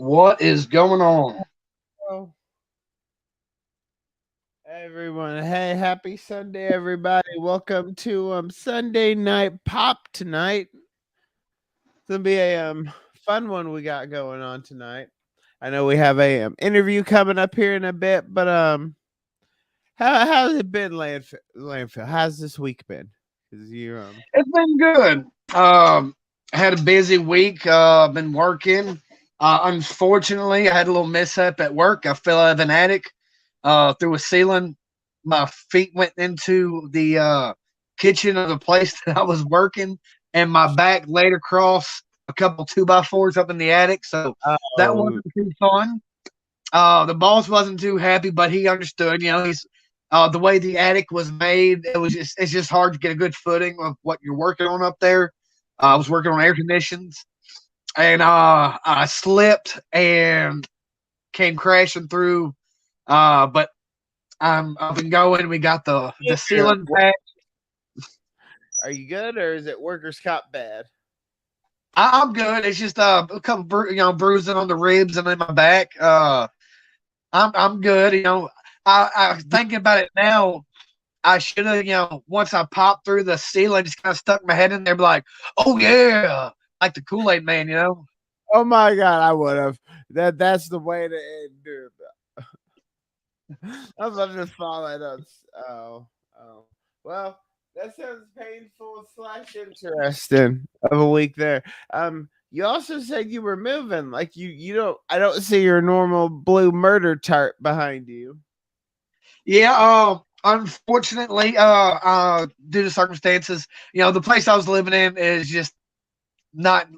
What is going on? Hello, everyone. Hey, happy Sunday, everybody. Welcome to Sunday night pop tonight. It's gonna be a fun one we got going on tonight. I know we have a interview coming up here in a bit, but how's it been, Landfill? How's this week been? Cause you It's been good. I had a busy week. Been working. Unfortunately, I had a little mishap at work. I fell out of an attic through a ceiling. My feet went into the kitchen of the place that I was working, and my back laid across a couple 2x4s up in the attic. So that oh wasn't too fun. The boss wasn't too happy, but he understood. He's the way the attic was made. It's just hard to get a good footing of what you're working on up there. I was working on air conditions, and I slipped and came crashing through. But I'm up and going. We got the ceiling back. are you good or is it workers' comp bad? I'm good. It's just a couple bruising on the ribs and in my back. I'm good. I thinking about it now. I should have, once I popped through the ceiling, just kind of stuck my head in there, be like, "Oh yeah," like the Kool Aid Man. Oh my god, I would have. That's the way to end it. I'm about to fall it up. Oh, oh. Well, that sounds painful slash interesting of a week there. You also said you were moving. Like you don't. I don't see your normal blue murder tarp behind you. Yeah. Unfortunately, due to circumstances, the place I was living in is just not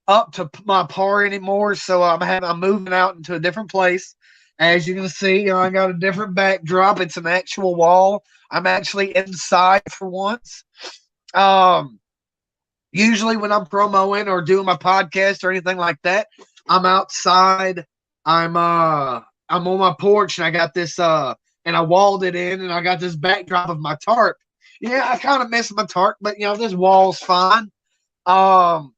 up to my par anymore. So I'm moving out into a different place. As you can see, I got a different backdrop. It's an actual wall. I'm actually inside for once. Um, Usually when I'm promoing or doing my podcast or anything like that, I'm outside. I'm on my porch and I got this and I walled it in and I got this backdrop of my tarp. Yeah, I kind of miss my tarp, but this wall's fine. Um,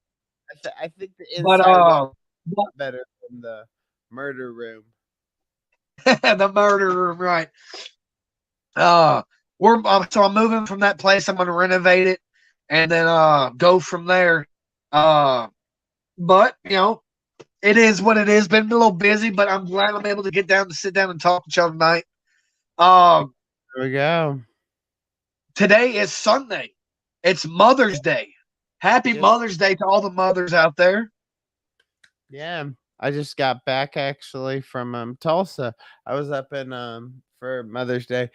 I think the but inside wall is a lot better than the murder room. the murder room, right? Uh, so I'm moving from that place. I'm going to renovate it and then go from there. Uh, but it is what it is. Been a little busy, but I'm glad I'm able to get down to sit down and talk with y'all tonight. Um, There we go. Today is Sunday. It's Mother's Day. Happy Yep. Mother's Day to all the mothers out there. Yeah, I just got back actually from Tulsa. I was up in for Mother's Day.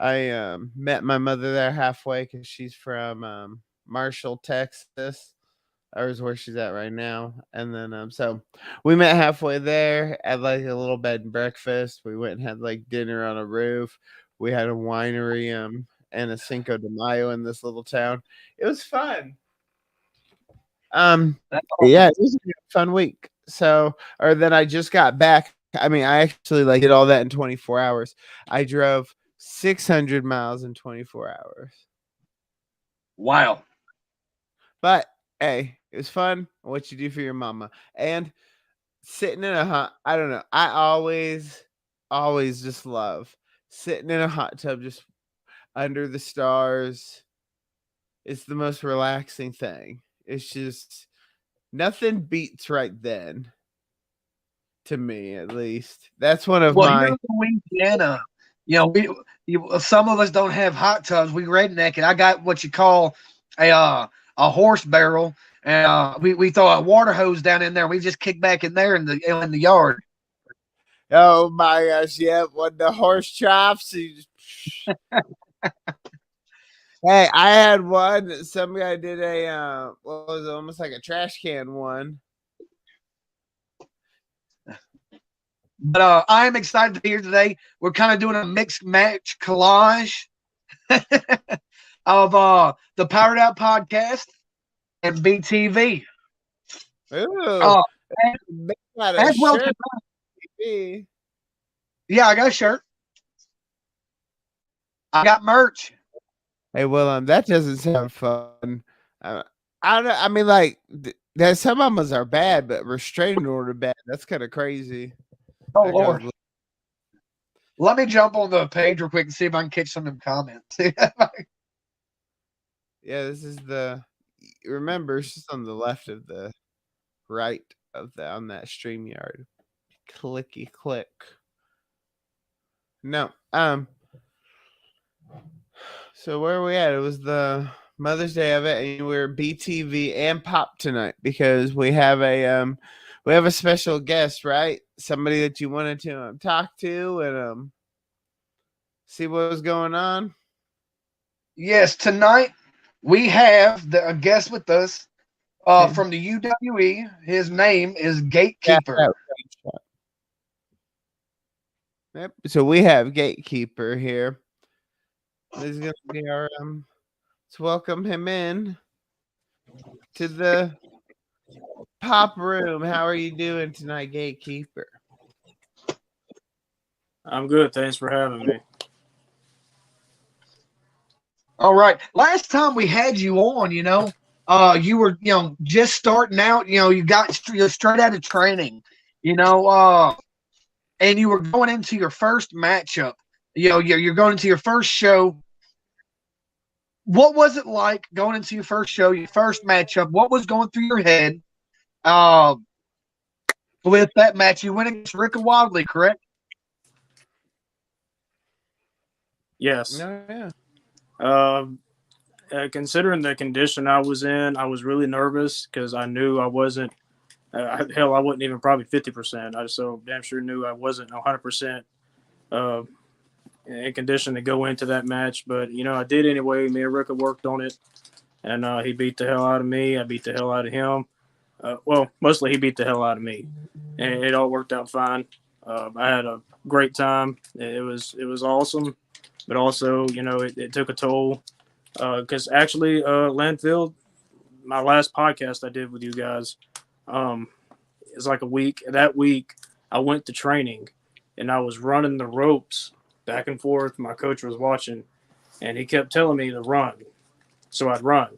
I met my mother there halfway because she's from Marshall, Texas. Or is where she's at right now. And then so we met halfway there at like a little bed and breakfast. We went and had like dinner on a roof. We had a winery and a Cinco de Mayo in this little town. It was fun. Um, That's yeah, awesome. it was a fun week. So, or then I just got back. I mean, I actually like did all that in 24 hours. I drove 600 miles in 24 hours. Wow. But hey, it was fun. What you do for your mama and sitting in a hot. I don't know. I always just love sitting in a hot tub, just under the stars. It's the most relaxing thing. It's just nothing beats right then to me, at least. That's one of Well, here my. in Louisiana, some of us don't have hot tubs. We redneck it. I got what you call a horse barrel, and we throw a water hose down in there. We just kick back in there in the yard. Oh my gosh! Yeah, when the horse chops, you just, hey, I had one. Some guy did a what was it, almost like a trash can one. But I am excited to be here today. We're kind of doing a mixed match collage of the Powered Out podcast and BTV. Ooh, Uh, they got a as well, shirt. TV. yeah, I got a shirt. I got merch. Hey, well, that doesn't sound fun. Uh, I don't know. I mean, like, That some of them are bad, but restraining order bad. That's kind of crazy. Oh That goes. Lord. Let me jump on the page real quick and see if I can catch some of them comments. Yeah, this is the. Remember, it's just on the left of the right of the on that StreamYard. Clicky click. No. So where are we at? It was the Mother's Day of it, and we're BTV and Pop tonight because we have a special guest, right? Somebody that you wanted to talk to and see what was going on. Yes, tonight we have a guest with us from the UWE. His name is GateKepper. Yep. So we have GateKepper here. This is gonna be our let's welcome him in to the Pop room. How are you doing tonight, GateKepper? I'm good. Thanks for having me. All right. Last time we had you on, you were, just starting out. You got you're straight out of training. And you were going into your first matchup. You're going into your first show. What was it like going into your first show, your first matchup? What was going through your head with that match? You went against Rick Wildly, correct? Yes. Yeah. Considering the condition I was in, I was really nervous because I knew I wasn't. Hell, I wasn't even probably 50%. I so damn sure knew I wasn't 100% in condition to go into that match. But I did anyway. Me and Rick worked on it, and he beat the hell out of me. I beat the hell out of him. Well, mostly he beat the hell out of me, and it all worked out fine. I had a great time. It was awesome, but also it took a toll because actually Landfill, my last podcast I did with you guys, it's like a week. That week I went to training, and I was running the ropes back and forth. My coach was watching, and he kept telling me to run, so I'd run.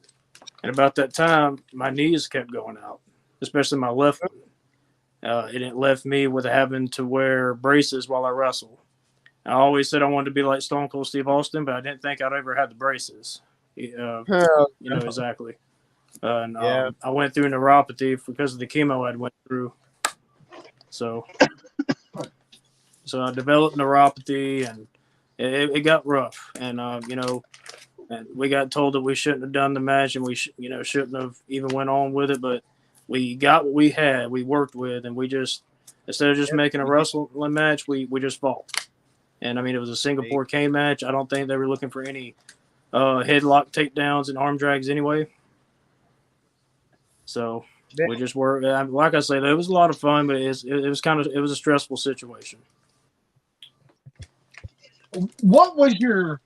And about that time, my knees kept going out, especially my left one. And it left me with having to wear braces while I wrestle. I always said I wanted to be like Stone Cold Steve Austin, but I didn't think I'd ever have the braces. Exactly. And I went through neuropathy because of the chemo I'd went through. So I developed neuropathy, and it got rough. And and we got told that we shouldn't have done the match, and we shouldn't have even went on with it. But we got what we had, we worked with, and we just instead of just making a wrestling match, we just fought. And I mean, it was a Singapore cane match. I don't think they were looking for any headlock takedowns and arm drags anyway. So we just were, like I said, it was a lot of fun, but it was a stressful situation. What was your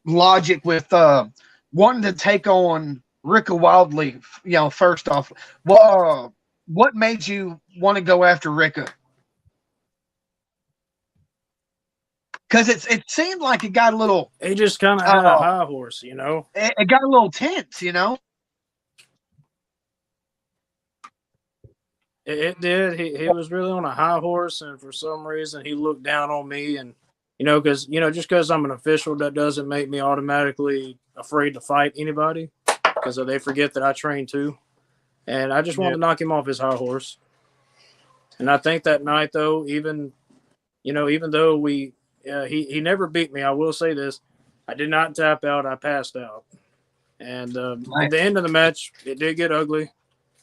logic with wanting to take on Rick Wildly? First off, what made you want to go after Ricka? Because it seemed like it got a little. He just kind of had a high horse, It got a little tense, It did. He was really on a high horse, and for some reason he looked down on me, and because just because I'm an official, that doesn't make me automatically afraid to fight anybody, because they forget that I train too, and I just wanted to knock him off his high horse. And I think that night, though, even though he never beat me, I will say this: I did not tap out. I passed out, and at the end of the match, it did get ugly,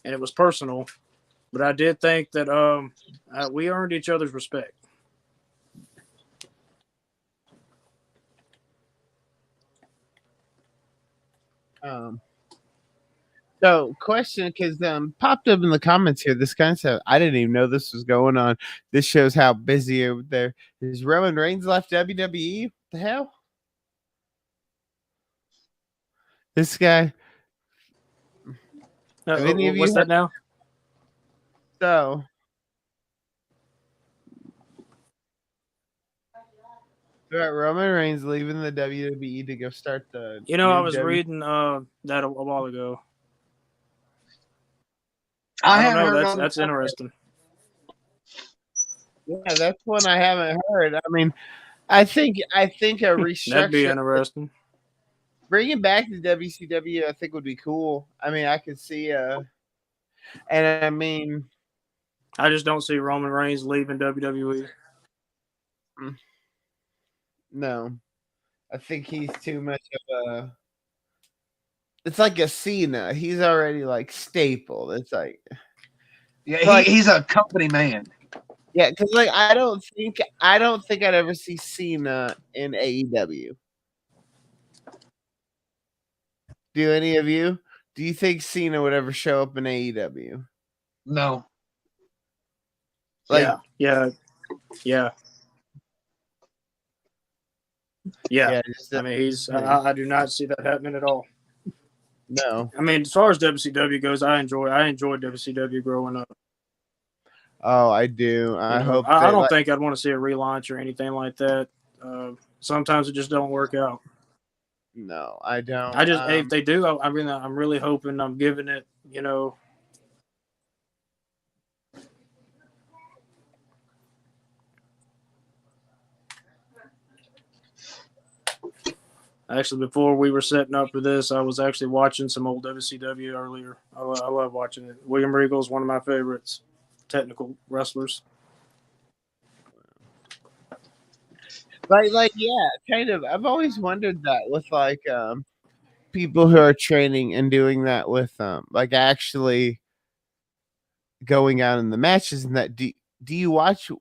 and it was personal. But I did think that we earned each other's respect. So, question, because popped up in the comments here. This kind of stuff, I didn't even know this was going on. This shows how busy over there. Is Roman Reigns left WWE? What the hell? This guy. What's that now? So, right, Roman Reigns leaving the WWE to go start the. I was reading that a while ago. I don't haven't know. heard That's none. that's interesting. Yeah, that's one I haven't heard. I mean, I think a That'd be restructure, interesting. bringing back the WCW, I think would be cool. I mean, I could see, and I mean, I just don't see Roman Reigns leaving WWE. no, I think he's too much of a. It's like a Cena. He's already like staple. It's like, Yeah, like he's a company man. yeah, because like I don't think I'd ever see Cena in AEW. Do any of you? Do you think Cena would ever show up in AEW? No. Like, Yeah. yeah, I mean, I do not see that happening at all. no. I mean, as far as WCW goes, I enjoyed WCW growing up. Oh, I do. I hope I they don't think I'd want to see a relaunch or anything like that. Sometimes it just don't work out. No, I don't. I just if they do, I mean, I'm really hoping I'm giving it, Actually, before we were setting up for this, I was actually watching some old WCW earlier. I love watching it. William Regal is one of my favorites, technical wrestlers. like yeah, kind of. I've always wondered that with like people who are training and doing that with like actually going out in the matches and that. Do you watch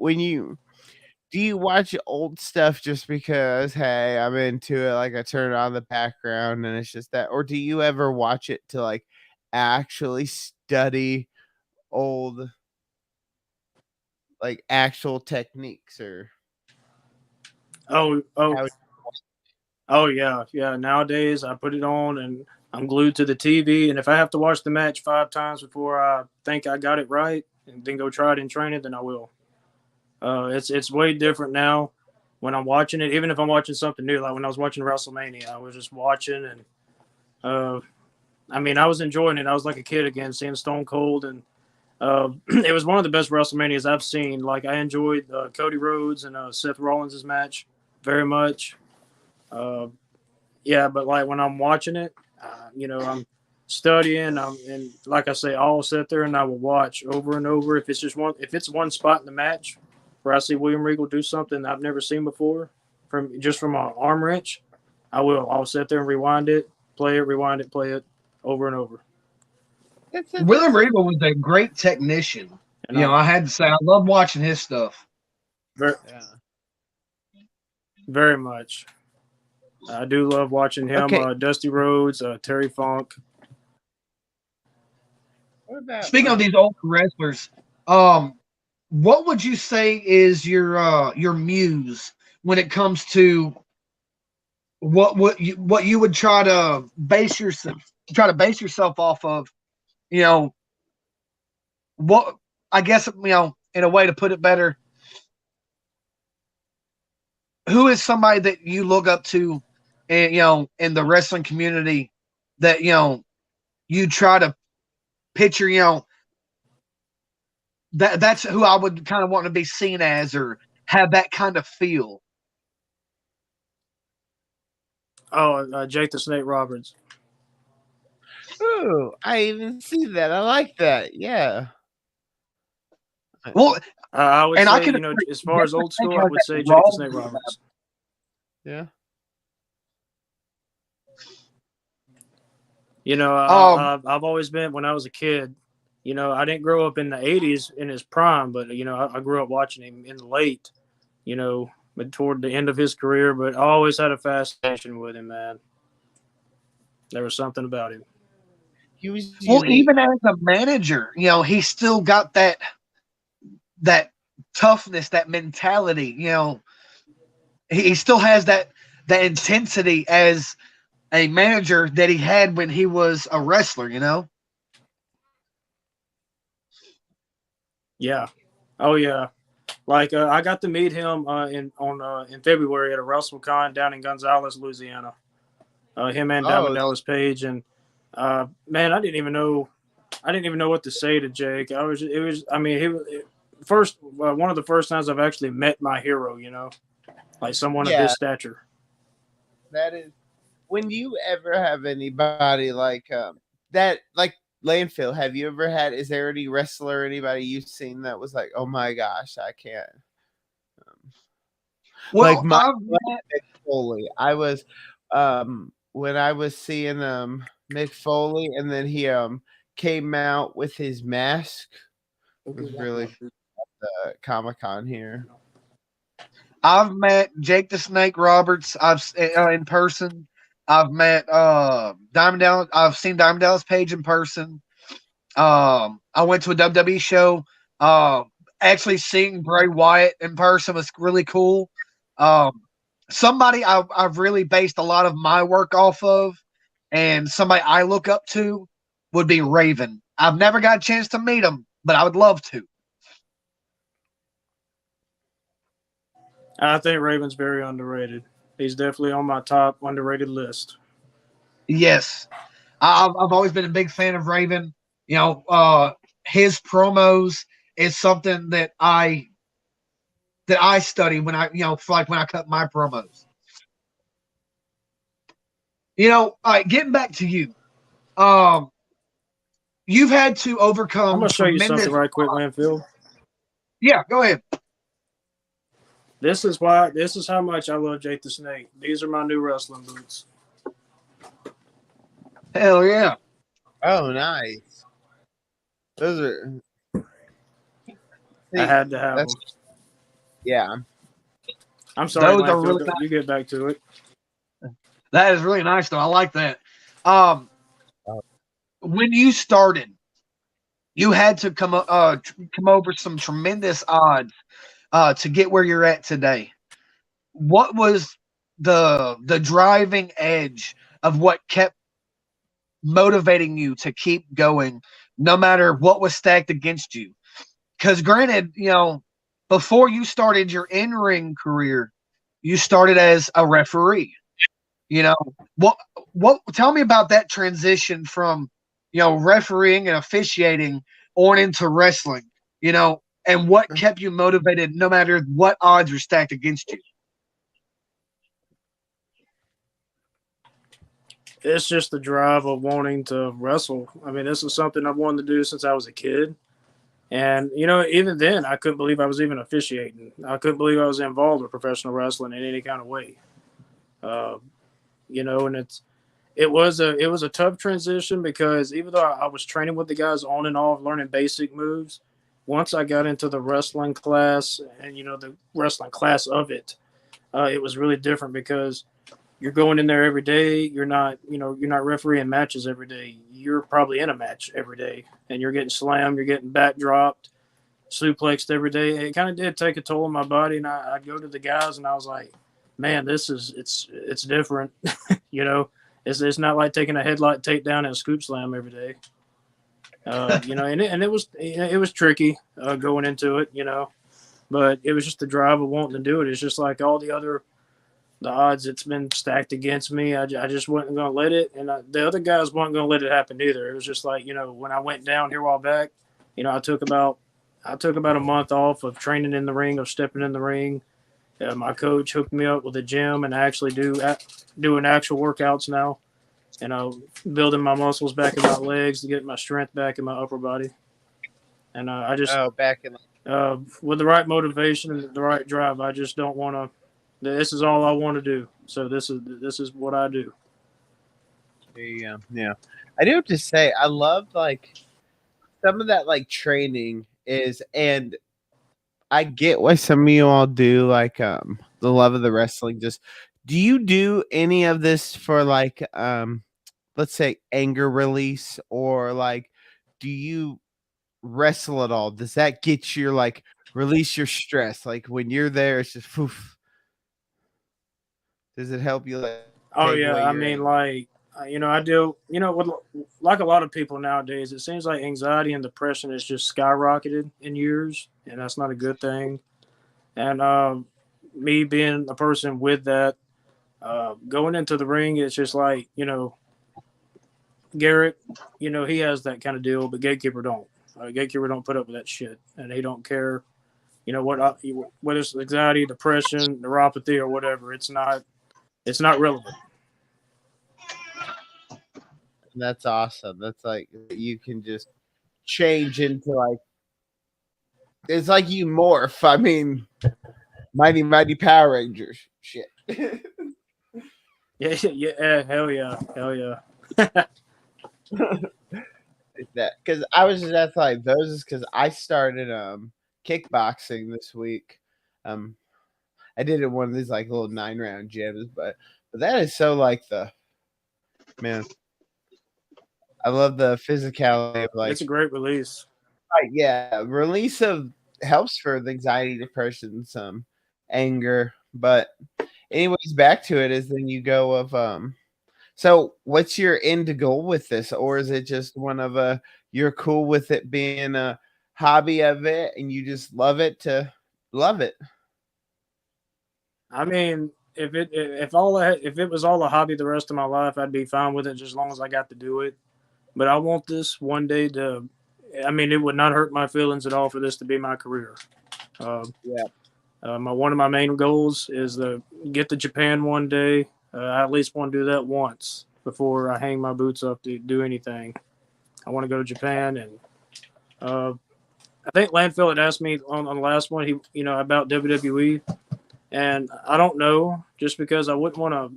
do you watch old stuff just because hey I'm into it, like I turn on the background and it's just that, or do you ever watch it to like actually study old like actual techniques or Oh how yeah. Nowadays, I put it on and I'm glued to the TV. And if I have to watch the match 5 times before I think I got it right, and then go try it in training, then I will. It's way different now when I'm watching it. Even if I'm watching something new, like when I was watching WrestleMania, I was just watching and I mean, I was enjoying it. I was like a kid again, seeing Stone Cold, and it was one of the best WrestleManias I've seen. Like I enjoyed Cody Rhodes and Seth Rollins' match very much. Yeah, but like when I'm watching it, I'm studying. And like I say, I'll sit there and I will watch over and over. If it's one spot in the match where I see William Regal do something I've never seen before, from an arm wrench, I'll sit there and rewind it, play it, rewind it, play it over and over. William Regal was a great technician. I had to say I love watching his stuff. Very much. I do love watching him. Okay. Dusty Rhodes, Terry Funk. Speaking of these old wrestlers, what would you say is your muse when it comes to what you would try to base yourself off of? What I guess in a way to put it better, who is somebody that you look up to, and in the wrestling community that you try to picture, that's who I would kind of want to be seen as or have that kind of feel. Oh, Jake the Snake Roberts. Ooh, I even see that. I like that. Yeah. Well, I would and say, I can as far as old school, I would say Jake the Snake Roberts. Yeah. I've always been, when I was a kid, I didn't grow up in the 80s in his prime, but, I grew up watching him in the late, but toward the end of his career. But I always had a fascination with him, man. There was something about him. He was even as a manager, he still got that toughness, that mentality. He still has that intensity as a manager that he had when he was a wrestler. Yeah. Oh yeah. Like I got to meet him in February at a WrestleCon down in Gonzales, Louisiana. Him and Diamond Dallas Page, and man, I didn't even know I didn't even know what to say to Jake. I mean, first, one of the first times I've actually met my hero, like someone of Yeah, his stature. that is. When you ever have anybody like that, like Landfill, have you ever had? Is there any wrestler, or anybody you've seen that was like, oh my gosh, I can't. Like Well, my I've Mick Foley, I was when I was seeing Mick Foley, and then he came out with his mask. It was really Comic-Con here. I've met Jake the Snake Roberts. In person. I've met Diamond Dallas. I've seen Diamond Dallas Page in person. I went to a WWE show. Actually seeing Bray Wyatt in person was really cool. Somebody I've really based a lot of my work off of, and somebody I look up to would be Raven. I've never got a chance to meet him, but I would love to. I think Raven's very underrated. He's definitely on my top underrated list. Yes, I've always been a big fan of Raven. His promos is something that I study when like when I cut my promos. Getting back to you, um, you've had to I'm overcome gonna show you something tremendous. right quick, Landfill. Yeah, go ahead. This is how much I love Jake the Snake. These are my new wrestling boots. Hell yeah. Oh, nice. Those are. I had to have them. Yeah. I'm sorry, Those are Landfill. really nice. You get back to it. That is really nice, though. I like that. Um, when you started, you had to come over some tremendous odds to get where you're at today. What was the driving edge of what kept motivating you to keep going, no matter what was stacked against you? Because granted, before you started your in-ring career, you started as a referee. What tell me about that transition from refereeing and officiating on into wrestling, and what kept you motivated no matter what odds were stacked against you. It's just the drive of wanting to wrestle. I mean, this is something I've wanted to do since I was a kid. And, even then, I couldn't believe I was even officiating. I couldn't believe I was involved with professional wrestling in any kind of way. And it was a tough transition because even though I was training with the guys on and off, learning basic moves, once I got into the wrestling class and, the wrestling class of it, it was really different because you're going in there every day. You're not refereeing matches every day. You're probably in a match every day, and you're getting slammed. You're getting back dropped, suplexed every day. It kind of did take a toll on my body, and I'd go to the guys, and I was like, "Man, it's different." It's not like taking a headlock takedown and a scoop slam every day. And it was tricky going into it, but it was just the drive of wanting to do it. It's just like all the odds it's been stacked against me. I just wasn't going to let it. And the other guys weren't going to let it happen either. It was just like, when I went down here a while back, I took about a month off of training in the ring, of stepping in the ring. My coach hooked me up with a gym, and I actually doing actual workouts now, building my muscles back in my legs to get my strength back in my upper body. And I just with the right motivation and the right drive, I just don't want to. This is all I want to do. So this is what I do. Yeah, yeah. I do have to say, I love like some of that like training is, and I get why some of you all do like the love of the wrestling. Just do you do any of this for like let's say anger release, or like do you wrestle at all? Does that get you like release your stress? Like when you're there, it's just poof. Does it help you like Oh take yeah, away I your mean, anger? like I do. With like a lot of people nowadays, it seems like anxiety and depression is just skyrocketed in years, and that's not a good thing. And me being a person with that, going into the ring, it's just like Garrett, he has that kind of deal, but GateKepper don't. GateKepper don't put up with that shit, and he don't care. Whether it's anxiety, depression, neuropathy, or whatever, it's not relevant. That's awesome. That's like you can just change into like it's like you morph. I mean, mighty Power Rangers shit. Yeah, hell yeah. That because I was just at like those is because I started kickboxing this week. I did it one of these like little 9-round gyms, but that is so like the man. I love the physicality of like it's a great release. yeah, release of helps for the anxiety, depression, some anger. But anyways, back to it is then you go of so what's your end goal with this? Or is it just one of you're cool with it being a hobby of it and you just love it to love it? I mean, if it was all a hobby the rest of my life, I'd be fine with it just as long as I got to do it. But I want this one day to. I mean, it would not hurt my feelings at all for this to be my career. Yeah. One of my main goals is to get to Japan one day. I at least want to do that once before I hang my boots up to do anything. I want to go to Japan, and I think Landfill had asked me on the last one, about WWE, and I don't know, just because I wouldn't want to.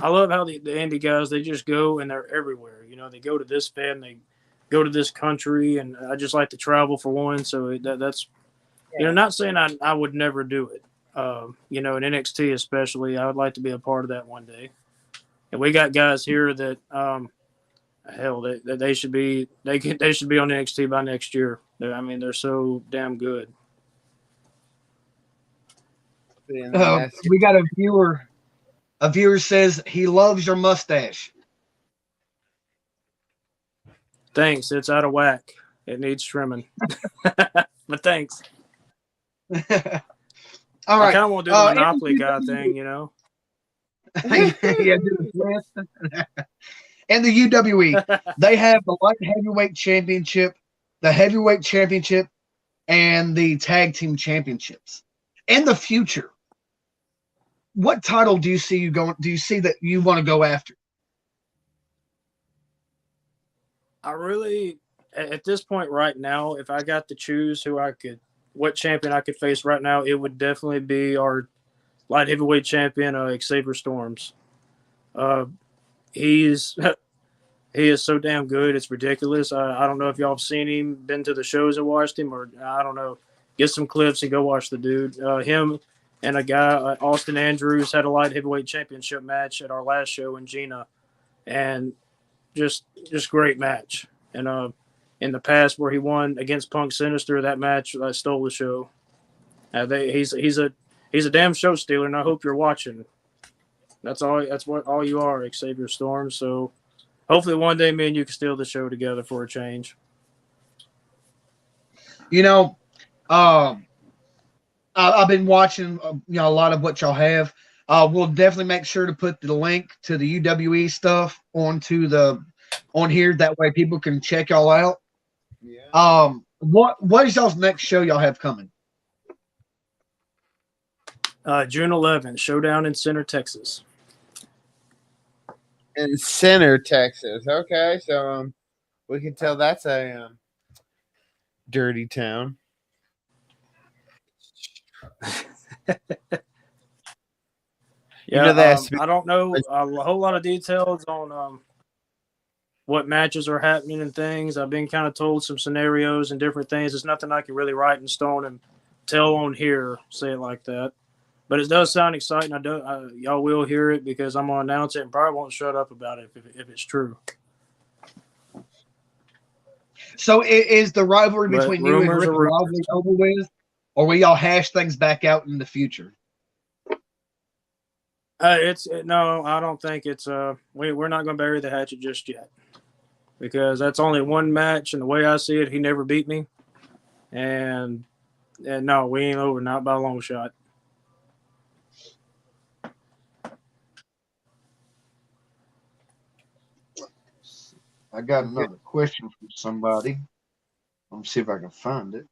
I love how the indie guys, they just go and they're everywhere. They go to this fan, they go to this country, and I just like to travel for one. So that's not saying I would never do it. In NXT especially, I would like to be a part of that one day. And we got guys here that hell, they should be they should be on NXT by next year. They're so damn good. We got a viewer. A viewer says he loves your mustache. Thanks. It's out of whack. It needs trimming. But thanks. All right. I kind of want to do the Monopoly guy thing, Yeah, do the twist. And the UWE, they have the light heavyweight championship, the heavyweight championship, and the tag team championships. In the future, what title do you see you going? Do you see that you want to go after? I really, at this point right now, if I got to choose what champion I could face right now, it would definitely be our light heavyweight champion, Xavier Storms. He is so damn good. It's ridiculous. I don't know if y'all have seen him, been to the shows and watched him, or I don't know. Get some clips and go watch the dude. Him and a guy, Austin Andrews, had a light heavyweight championship match at our last show in Gina, and just great match. And in the past where he won against Punk Sinister, that match stole the show. He's a damn show stealer, and I hope you're watching. That's what all you are, Xavier Storm. So hopefully one day me and you can steal the show together for a change. I've been watching a lot of what y'all have. We'll definitely make sure to put the link to the UWE stuff on here. That way people can check y'all out. Yeah. What is y'all's next show y'all have coming? June 11th, Showdown in Center, Texas. In Center, Texas. Okay, so we can tell that's a dirty town. Yeah, I don't know a whole lot of details on what matches are happening and things. I've been kind of told some scenarios and different things. It's nothing I can really write in stone and tell on here, say it like that. But it does sound exciting. Y'all will hear it because I'm going to announce it and probably won't shut up about it if it's true. So is the rivalry between you and Rick Lively over with? Or will y'all hash things back out in the future? No, I don't think it's we're not going to bury the hatchet just yet, because that's only one match, and the way I see it, he never beat me, and no, we ain't over, not by a long shot. I got another question from somebody. Let me see if I can find it.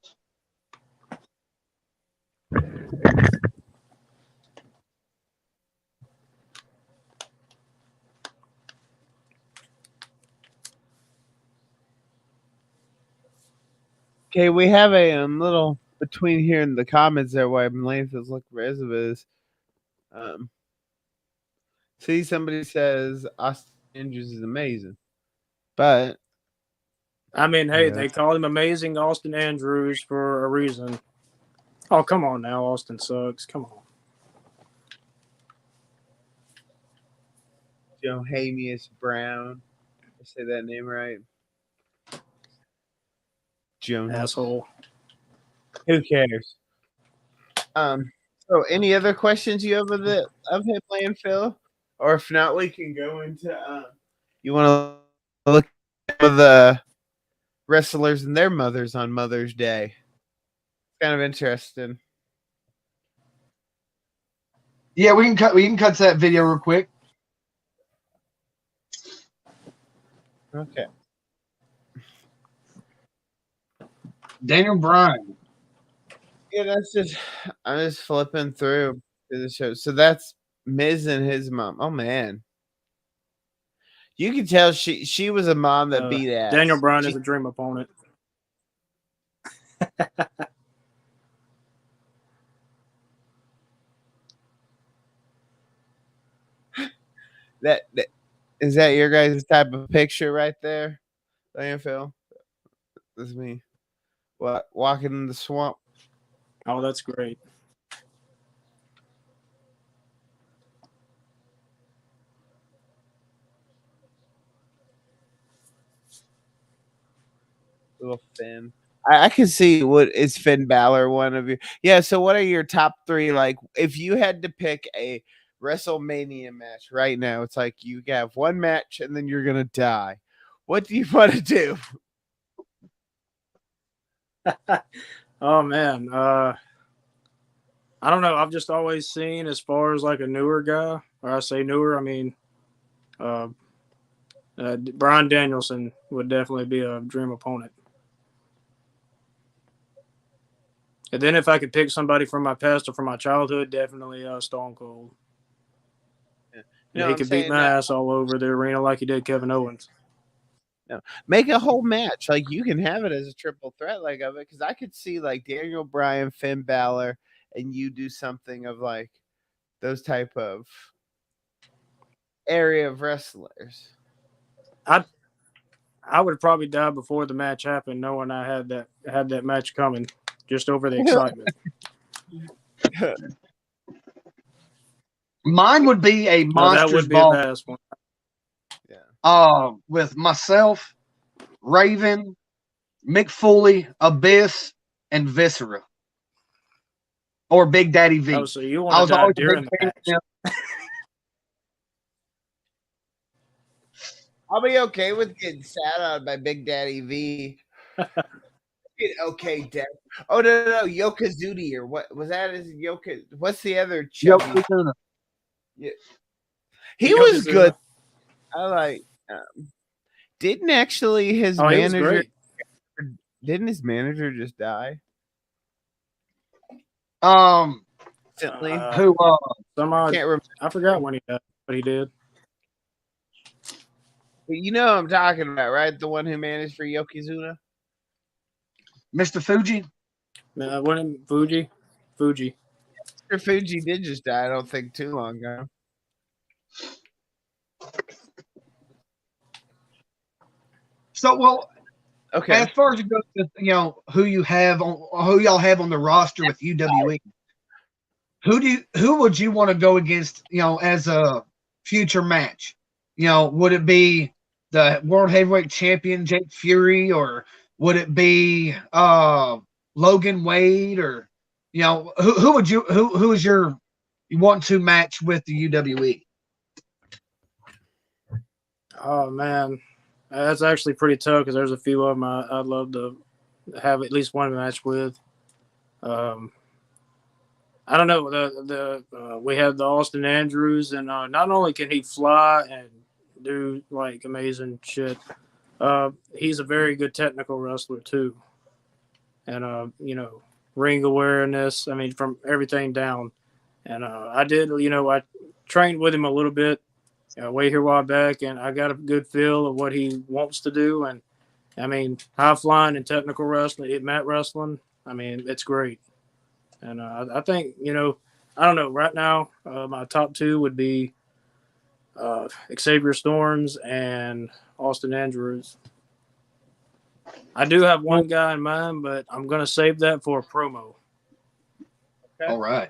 Okay, we have a little between here in the comments there why Landfill's look for Isabel's. See, somebody says Austin Andrews is amazing, but I mean, hey, yeah. they call him Amazing Austin Andrews for a reason. Oh, come on now. Austin sucks. Come on. Johannes Brown. I say that name right. Jonas. Asshole. Who cares? So any other questions you have of him, Landfill? Or if not, we can go into you want to look at the wrestlers and their mothers on Mother's Day. Kind of interesting. Yeah, we can cut to that video real quick. Okay. Daniel Bryan. Yeah, I'm just flipping through the show. So that's Miz and his mom. Oh man. You can tell she was a mom that beat ass. Daniel Bryan is a dream opponent. that is that your guys' type of picture right there, Landfill? This is me. What, walking in the swamp? Oh, that's great. Little Finn. I can see what is Finn Balor one of you. Yeah, so what are your top three? Like, if you had to pick a WrestleMania match right now, it's like you have one match and then you're gonna die. What do you want to do? Oh man. I don't know. I've just always seen, as far as like a newer guy, or I say newer, I mean Bryan Danielson would definitely be a dream opponent. And then if I could pick somebody from my past or from my childhood, definitely Stone Cold. Yeah, he could beat my ass all over the arena like he did Kevin Owens. No, make a whole match. Like, you can have it as a triple threat like of it, because I could see like Daniel Bryan, Finn Balor, and you do something of like those type of area of wrestlers. I would probably die before the match happened, knowing I had that match coming, just over the excitement. Mine would be a Monsters that would be Ball. a badass one. Yeah. With myself, Raven, Mick Foley, Abyss, and Viscera, or Big Daddy V. Oh, so you want to die during the match? I'll be okay with getting sat on by Big Daddy V. Okay, Dad. Oh no, Yokozuna, or what was that? Is Yoka? What's the other chubby? Yeah. He was good. I like. Didn't actually his manager? Didn't his manager just die? Recently? Who? I can't remember. I forgot when he died, but he did. You know what I'm talking about, right? The one who managed for Yokozuna? Mr. Fuji? When Fuji? Mr. Fuji did just die, I don't think, too long ago. So, well, okay. As far as it goes to, who y'all have on the roster with UWE, who would you want to go against, as a future match? Would it be the World Heavyweight Champion Jake Fury, or would it be Logan Wade, or who is you want to match with the UWE? Oh man, that's actually pretty tough, because there's a few of them I'd love to have at least one match with. I don't know. We have the Austin Andrews, and not only can he fly and do like amazing shit, He's a very good technical wrestler too, and ring awareness. I mean, from everything down. And I did, I trained with him a little bit way here a while back, and I got a good feel of what he wants to do. And I mean, high flying and technical wrestling, mat wrestling. I mean, it's great. And I think, I don't know. Right now, my top two would be Xavier Storms and Austin Andrews. I do have one guy in mind, but I'm going to save that for a promo. Okay. All right.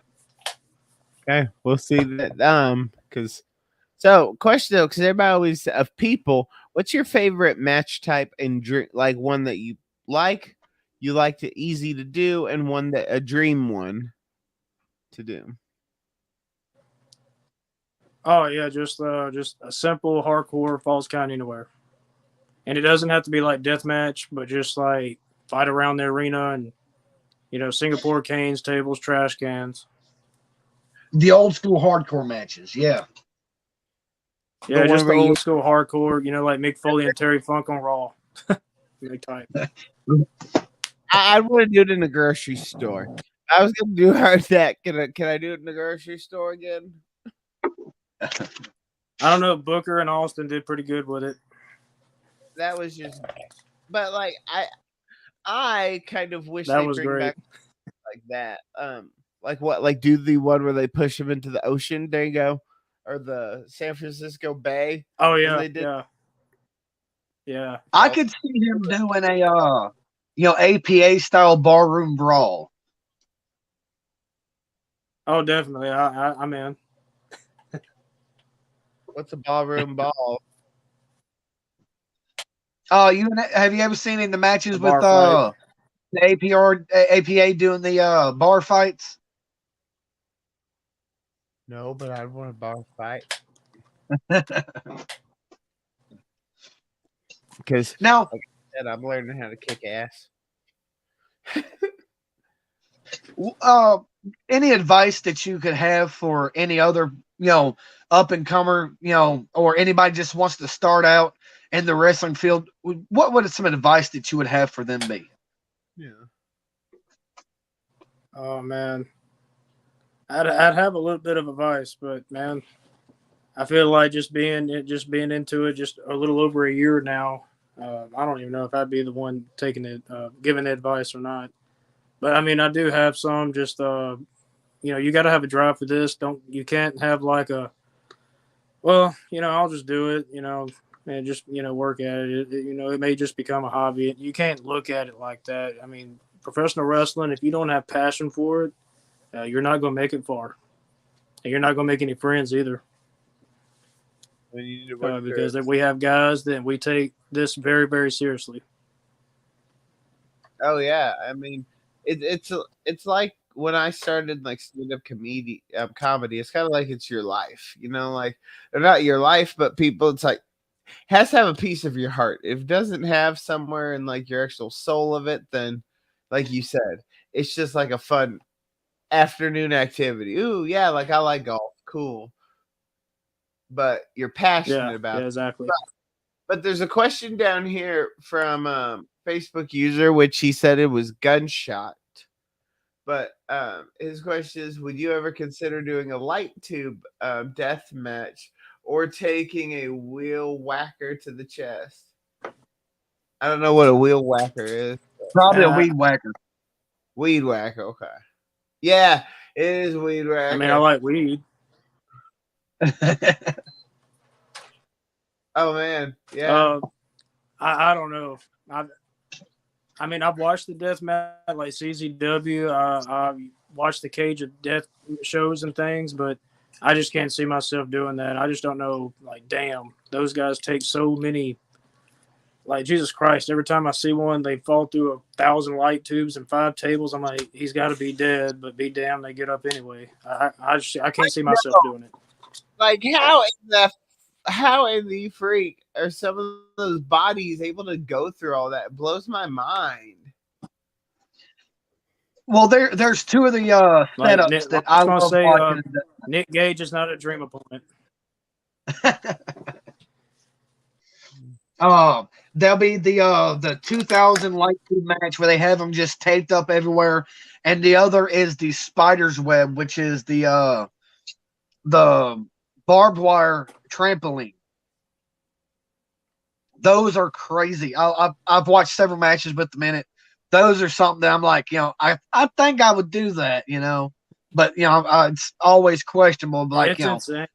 Okay, we'll see that. Question though, because everybody always of people, what's your favorite match type and drink? Like one that you like to easy to do, and one that a dream one to do. Oh yeah, just a simple hardcore Falls Count Anywhere, and it doesn't have to be like death match, but just like fight around the arena and Singapore canes, tables, trash cans. The old school hardcore matches, yeah. Yeah, just the old school hardcore, like Mick Foley and Terry Funk on Raw. Type. I want to do it in the grocery store. I was gonna do that. Can I do it in the grocery store again? I don't know. Booker and Austin did pretty good with it. That was just, but like I kind of wish that they was bring great. back like that. Like what? Like do the one where they push him into the ocean? There you go. Or the San Francisco Bay. Oh yeah, they did. Yeah. I could see him doing a APA style barroom brawl. Oh, definitely. I'm in. What's a ballroom ball? Have you ever seen in the matches with the APA doing the bar fights? No, but I want a bar fight. Because now, like I said, I'm learning how to kick ass. Any advice that you could have for any other, up and comer, or anybody just wants to start out in the wrestling field? What would some advice that you would have for them be? Yeah. Oh man, I'd have a little bit of advice, but man, I feel like just being into it just a little over a year now. I don't even know if I'd be the one taking it, giving advice or not. But I mean, I do have some. Just you got to have a drive for this. You can't have like I'll just do it. And just work at it. It may just become a hobby. You can't look at it like that. I mean, professional wrestling, if you don't have passion for it, you're not going to make it far, and you're not going to make any friends either. Because we have guys that we take this very, very seriously. Oh yeah, I mean, it's like when I started like stand-up comedy. It's kind of like it's your life, like they're not your life, but people. It's like has to have a piece of your heart. If it doesn't have somewhere in like your actual soul of it, then like you said, it's just like a fun afternoon activity. Ooh, yeah, like I like golf. Cool. But you're passionate about it. Exactly. But there's a question down here from Facebook user, which he said it was gunshot. But his question is, would you ever consider doing a light tube death match or taking a wheel whacker to the chest? I don't know what a wheel whacker is. Probably a weed whacker. Weed whacker, okay. Yeah, it is weed whacker. I mean, I like weed. Oh man, yeah. I don't know. I mean, I've watched the death match like CZW. I watched the Cage of Death shows and things, but I just can't see myself doing that. I just don't know. Like, damn, those guys take so many. Like, Jesus Christ! Every time I see one, they fall through 1,000 light tubes and 5 tables. I'm like, he's got to be dead, but be damned, they get up anyway. I can't see myself doing it. Like, how in the freak are some of those bodies able to go through all that? It blows my mind. Well, there's two of the setups that I was say. Nick Gage is not a dream opponent. There'll be the 2000 Lightspeed match where they have them just taped up everywhere, and the other is the spider's web, which is the barbed wire trampoline. Those are crazy. I've watched several matches with them in it. Those are something that I'm like, I think I would do that, but it's always questionable. But like, It's insane.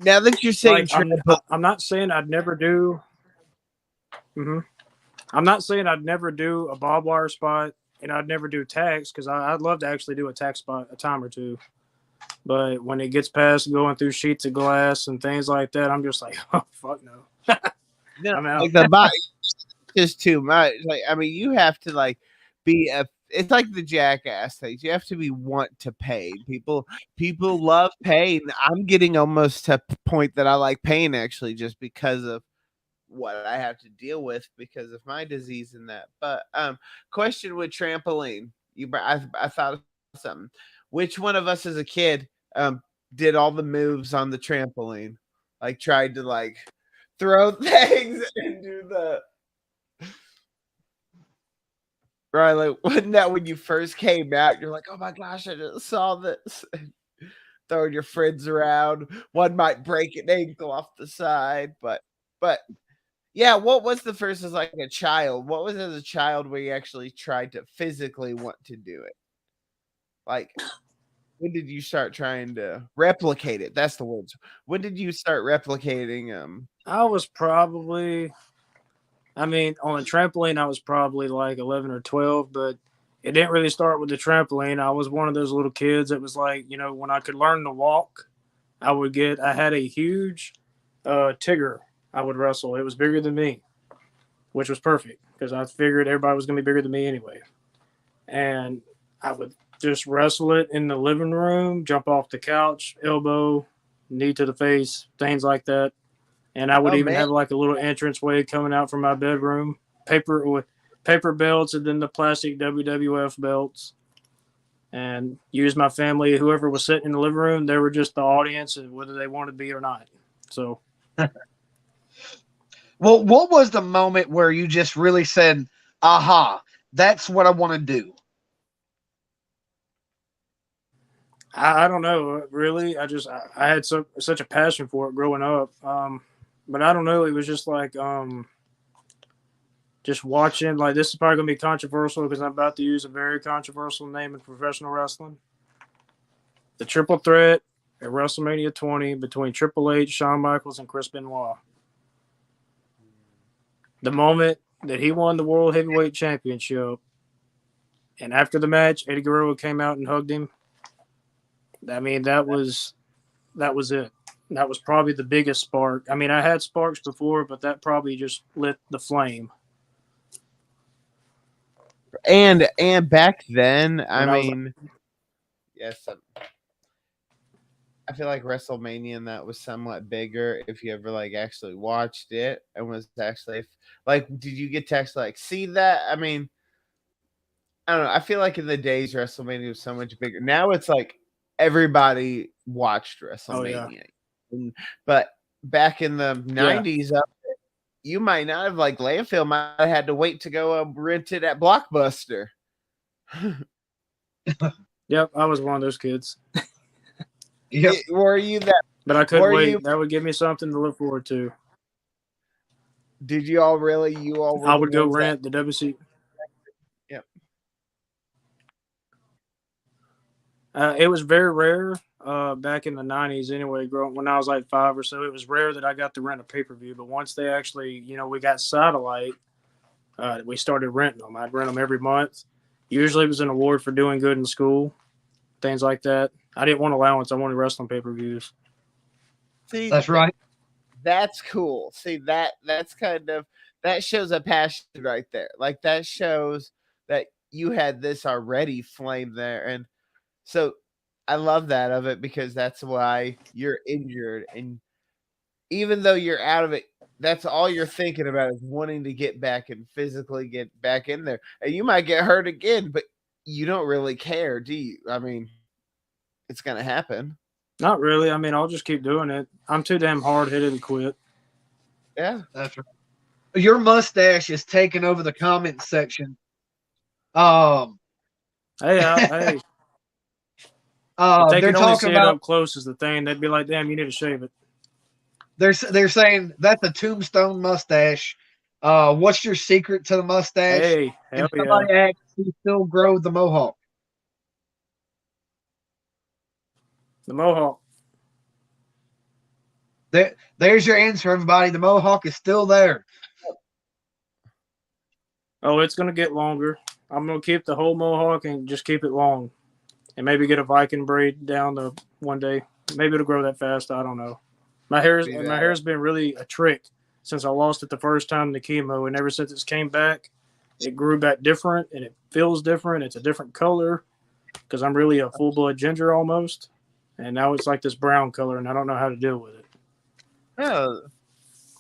Now that you're saying I'm not saying I'd never do. I'm not saying I'd never do a barbed wire spot and I'd never do tacks because I'd love to actually do a tack spot a time or two. But when it gets past going through sheets of glass and things like that, I'm just like, oh, fuck no. no, I'm out. like the body is too much. Like, I mean, you have to like be it's like the jackass things. You have to be want to pain. People love pain. I'm getting almost to a point that I like pain actually just because of what I have to deal with because of my disease and that. But question with trampoline. I thought of something. Which one of us as a kid did all the moves on the trampoline? Like tried to like throw things and do the right, like wasn't that when you first came out? You're like, oh my gosh, I just saw this. Throwing your friends around. One might break an ankle off the side, but yeah, what was the first as like a child? What was as a child where you actually tried to physically want to do it? Like when did you start trying to replicate it? That's the words. When did you start replicating I was probably, on the trampoline, I was probably like 11 or 12, but it didn't really start with the trampoline. I was one of those little kids that was like, when I could learn to walk, I had a huge Tigger I would wrestle. It was bigger than me, which was perfect because I figured everybody was going to be bigger than me anyway. And I would just wrestle it in the living room, jump off the couch, elbow, knee to the face, things like that. And I would have like a little entranceway coming out from my bedroom, paper belts, and then the plastic WWF belts. And use my family, whoever was sitting in the living room, they were just the audience, and whether they wanted to be or not. So, well, what was the moment where you just really said, "Aha, that's what I want to do"? I don't know, really. I had such a passion for it growing up. But I don't know. It was just like just watching. Like this is probably gonna be controversial because I'm about to use a very controversial name in professional wrestling. The triple threat at WrestleMania 20 between Triple H, Shawn Michaels, and Chris Benoit. The moment that he won the World Heavyweight Championship, and after the match, Eddie Guerrero came out and hugged him. I mean, that was it. That was probably the biggest spark. I mean, I had sparks before, but that probably just lit the flame. And back then, yes, I feel like WrestleMania and that was somewhat bigger if you ever like actually watched it and was actually like, did you get to actually like see that? I mean, I don't know. I feel like in the days WrestleMania was so much bigger. Now it's like everybody watched WrestleMania. Oh, yeah. But back in the 90s, you might not have like Landfill might have had to wait to go rent it at Blockbuster. Yep, I was one of those kids. Yep. Were you that? But I couldn't wait. That would give me something to look forward to. Did you all really? You all? I would go rent the WC. Yep. It was very rare back in the 90s anyway, when I was like 5 or so. It was rare that I got to rent a pay-per-view. But once they actually, we got satellite, we started renting them. I'd rent them every month. Usually it was an award for doing good in school, things like that. I didn't want allowance. I wanted wrestling pay-per-views. See, that's right. That's cool. See, that's kind of, that shows a passion right there. Like that shows that you had this already flame there. And so I love that of it because that's why you're injured. And even though you're out of it, that's all you're thinking about is wanting to get back and physically get back in there. And you might get hurt again, but you don't really care, do you? I mean, it's going to happen. Not really. I mean, I'll just keep doing it. I'm too damn hard-headed to quit. Yeah. That's right. Your mustache is taking over the comment section. Um, Hey, if they they're could only talking see it about. up close is the thing, they'd be like, "Damn, you need to shave it." They're saying that's a tombstone mustache. What's your secret to the mustache? Hey, hell And yeah, somebody asks, "Do you still grow the mohawk?" the mohawk. There's your answer, everybody. The mohawk is still there. Oh, it's gonna get longer. I'm gonna keep the whole mohawk and just keep it long, and maybe get a Viking braid down the one day. Maybe it'll grow that fast. I don't know. My hair's been really a trick since I lost it the first time in the chemo, and ever since it's came back, it grew back different, and it feels different. It's a different color because I'm really a full blood ginger almost, and now it's like this brown color, and I don't know how to deal with it. Oh,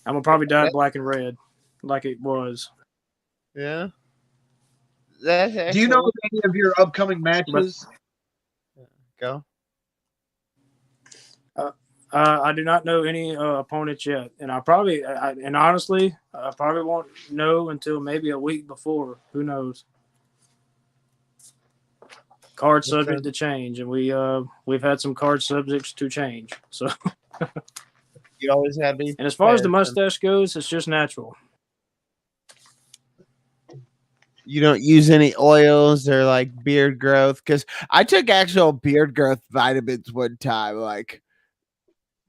I'm gonna probably dye it black and red, like it was. yeah. That's Do you actually know any of your upcoming matches? go. I do not know any opponents yet, and and honestly, I probably won't know until maybe a week before. Who knows? Card subject to change, and we've had some card subjects to change. So, You always have to be and as far as the prepared. mustache goes, it's just natural. You don't use any oils or like beard growth, because I took actual beard growth vitamins one time. Like,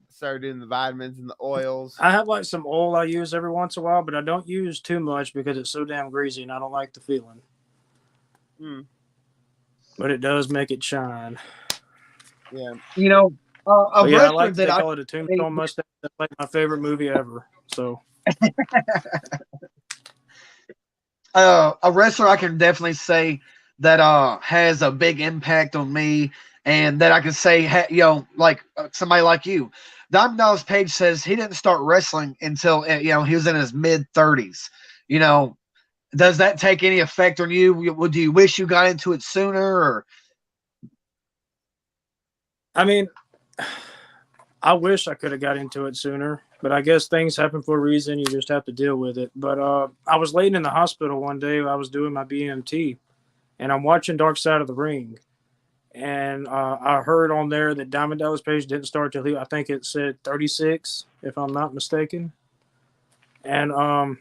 started doing the vitamins and the oils. I have like some oil I use every once in a while, but I don't use too much because it's so damn greasy, and I don't like the feeling. But it does make it shine. Yeah. You know, a But yeah, I wrestler like that that they I call it a tombstone mustache. That's like my favorite movie ever. So a wrestler I can definitely say that has a big impact on me, and that I can say, like somebody like you. Diamond Dallas Page says he didn't start wrestling until he was in his mid-30s. You know, does that take any effect on you? Do you wish you got into it sooner? Or I mean, I wish I could have got into it sooner, but I guess things happen for a reason. You just have to deal with it. But I was laying in the hospital one day. I was doing my BMT, and I'm watching Dark Side of the Ring. And I heard on there that Diamond Dallas Page didn't start till I think it said 36, if I'm not mistaken. And when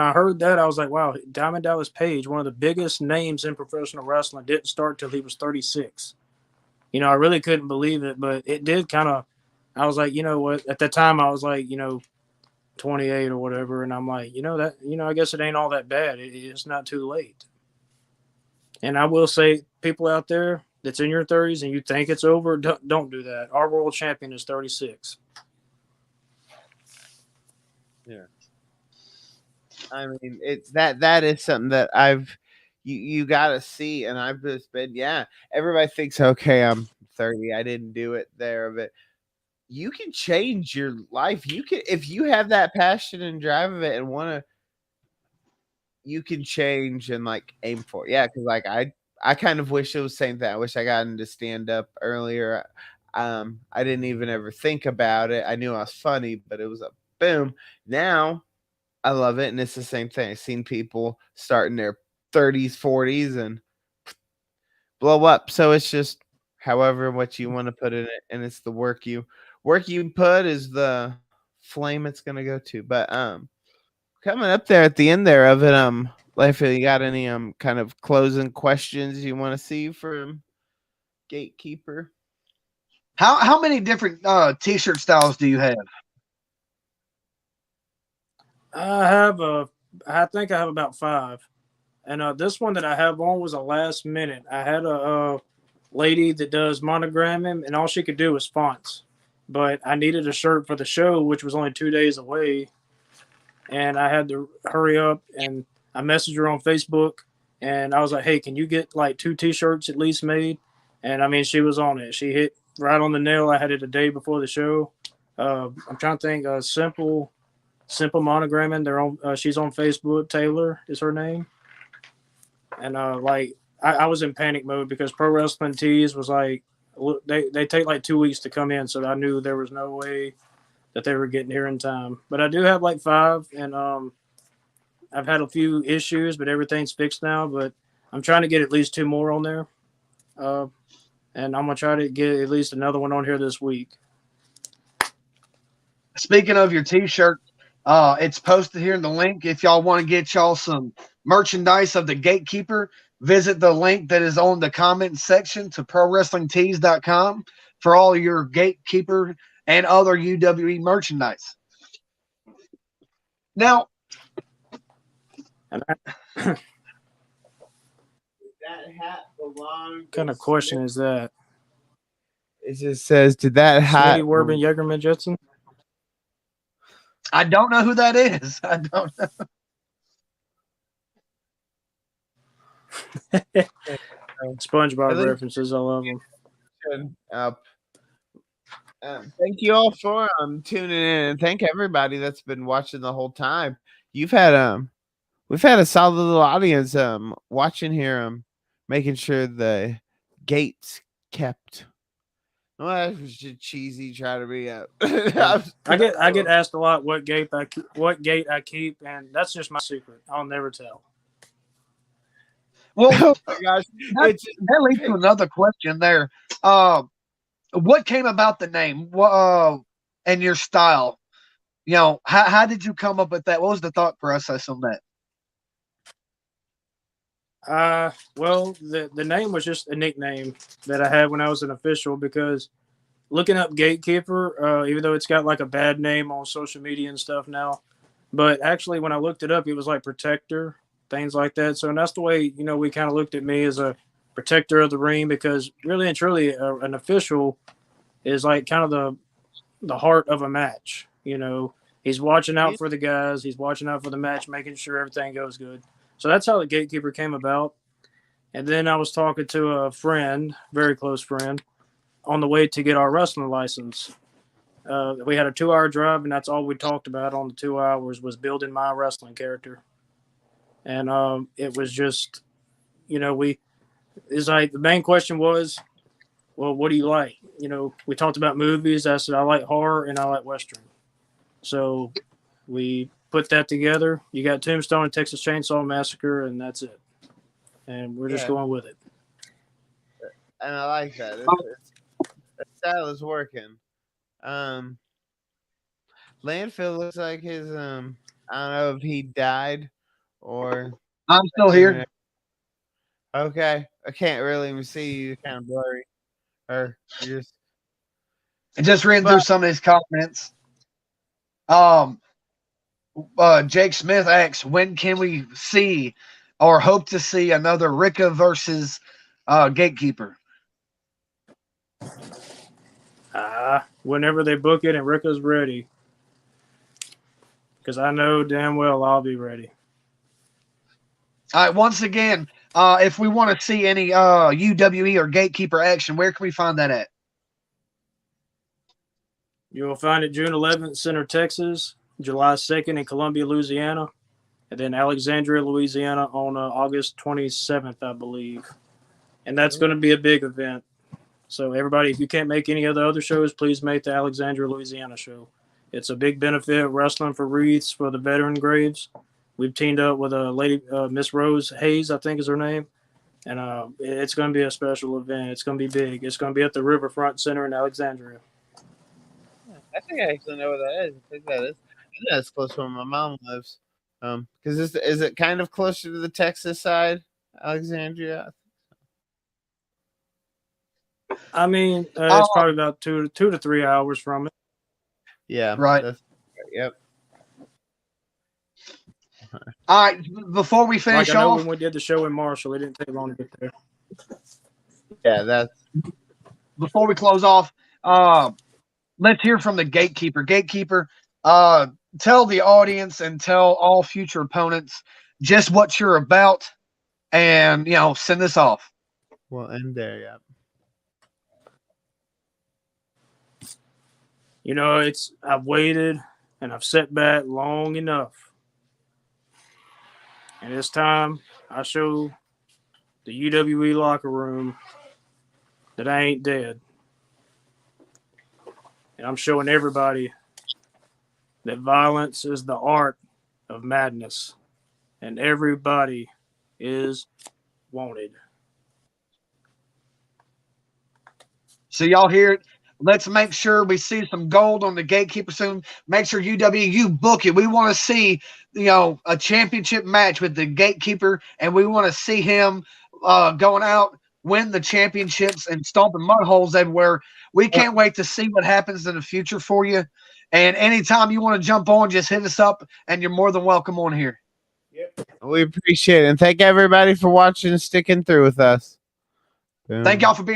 I heard that, I was like, wow, Diamond Dallas Page, one of the biggest names in professional wrestling, didn't start till he was 36. I really couldn't believe it, but it did kind of. I was like, you know what? At the time, I was like, 28 or whatever, and I'm like, I guess it ain't all that bad. It's not too late. And I will say, people out there that's in your 30s and you think it's over, don't do that. Our world champion is 36. Yeah. I mean, that is something that you gotta see, and I've just been, everybody thinks, okay, I'm 30, I didn't do it there, but you can change your life. You can, if you have that passion and drive of it and you can change and like aim for it. Yeah, because like I kind of wish it was the same thing. I wish I got into stand up earlier. I didn't even ever think about it. I knew I was funny, but it was a boom. Now I love it, and it's the same thing. I've seen people start in their 30s, 40s, and blow up. So it's just however what you want to put in it, and it's the work you put is the flame it's gonna go to. But coming up there at the end there of it, Landfill, you got any kind of closing questions you want to see from GateKepper? how many different t-shirt styles do you have? I think I have about 5. And this one that I have on was a last minute. I had a lady that does monogramming, and all she could do was fonts. But I needed a shirt for the show, which was only 2 days away. And I had to hurry up, and I messaged her on Facebook, and I was like, hey, can you get like 2 T-shirts at least made? And I mean, she was on it. She hit right on the nail. I had it a day before the show. I'm trying to think. Simple monogramming. They're on. She's on Facebook. Taylor is her name. And I was in panic mode because Pro Wrestling Tees was like they take like 2 weeks to come in, so I knew there was no way that they were getting here in time. But I do have like 5, and I've had a few issues, but everything's fixed now. But I'm trying to get at least 2 more on there, and I'm gonna try to get at least another one on here this week. Speaking of your T-shirt, it's posted here in the link. If y'all want to get y'all some merchandise of the Gatekeeper, visit the link that is on the comment section to prowrestlingtees.com for all your Gatekeeper and other UWE merchandise. Now, That hat belongs. What kind of question is that? It just says, "Did that hat?" Smitty Werben Yegerman Jetson. I don't know who that is. I don't know. SpongeBob references, I love them. Thank you all for tuning in, and thank everybody that's been watching the whole time. We've had a solid little audience watching here, making sure the gates kept. Well, that was just cheesy. Try to be up. I get asked a lot what gate I keep, and that's just my secret. I'll never tell. Well, oh my gosh, that leads to another question there. What came about the name? And your style? You know, how did you come up with that? What was the thought process on that? Well, the name was just a nickname that I had when I was an official, because looking up Gatekeeper, even though it's got like a bad name on social media and stuff now, but actually when I looked it up, it was like protector, things like that. So, and that's the way, we kind of looked at me as a protector of the ring, because really and truly an official is like kind of the heart of a match. He's watching out for the guys. He's watching out for the match, making sure everything goes good. So that's how the Gatekeeper came about. And then I was talking to a friend, very close friend, on the way to get our wrestling license. We had a 2-hour drive, and that's all we talked about on the 2 hours was building my wrestling character. And it was just, it's like the main question was, well, what do you like? We talked about movies. I said I like horror and I like Western. So we put that together. You got Tombstone and Texas Chainsaw Massacre, and that's it. And we're just going with it. And I like that. That style is working. Landfill looks like his I don't know if he died or I'm still here. Okay. I can't really even see you, kind of blurry. Or you just I just ran through some of his comments. Jake Smith asks, when can we see or hope to see another Ricka versus Gatekeeper? Whenever they book it and Ricka's ready. Because I know damn well I'll be ready. All right, once again, if we want to see any UWE or Gatekeeper action, where can we find that at? You will find it June 11th, Center, Texas, July 2nd in Columbia, Louisiana, and then Alexandria, Louisiana on August 27th, I believe. And that's going to be a big event. So everybody, if you can't make any of the other shows, please make the Alexandria, Louisiana show. It's a big benefit, wrestling for wreaths for the veteran graves. We've teamed up with a lady, Miss Rose Hayes, I think is her name. And it's going to be a special event. It's going to be big. It's going to be at the Riverfront Center in Alexandria. I think I actually know where that is. I think that's close to where my mom lives. Because is it kind of closer to the Texas side, Alexandria? I mean, it's probably about 2 to 3 hours from it. Yeah, right. Yep. All right, before we finish I know off, when we did the show in Marshall, it didn't take long to get there. Yeah, before we close off, let's hear from the Gatekeeper. Gatekeeper, tell the audience and tell all future opponents just what you're about, and send this off. We'll end there. Yeah. I've waited and I've sat back long enough. And it's time I show the UWE locker room that I ain't dead. And I'm showing everybody that violence is the art of madness, and everybody is wanted. So y'all hear it. Let's make sure we see some gold on the Gatekeeper soon. Make sure you book it. We want to see, a championship match with the Gatekeeper, and we want to see him going out, win the championships, and stomping mud holes everywhere. We can't wait to see what happens in the future for you. And anytime you want to jump on, just hit us up, and you're more than welcome on here. Yep. We appreciate it. And thank everybody for watching and sticking through with us. Boom. Thank y'all for being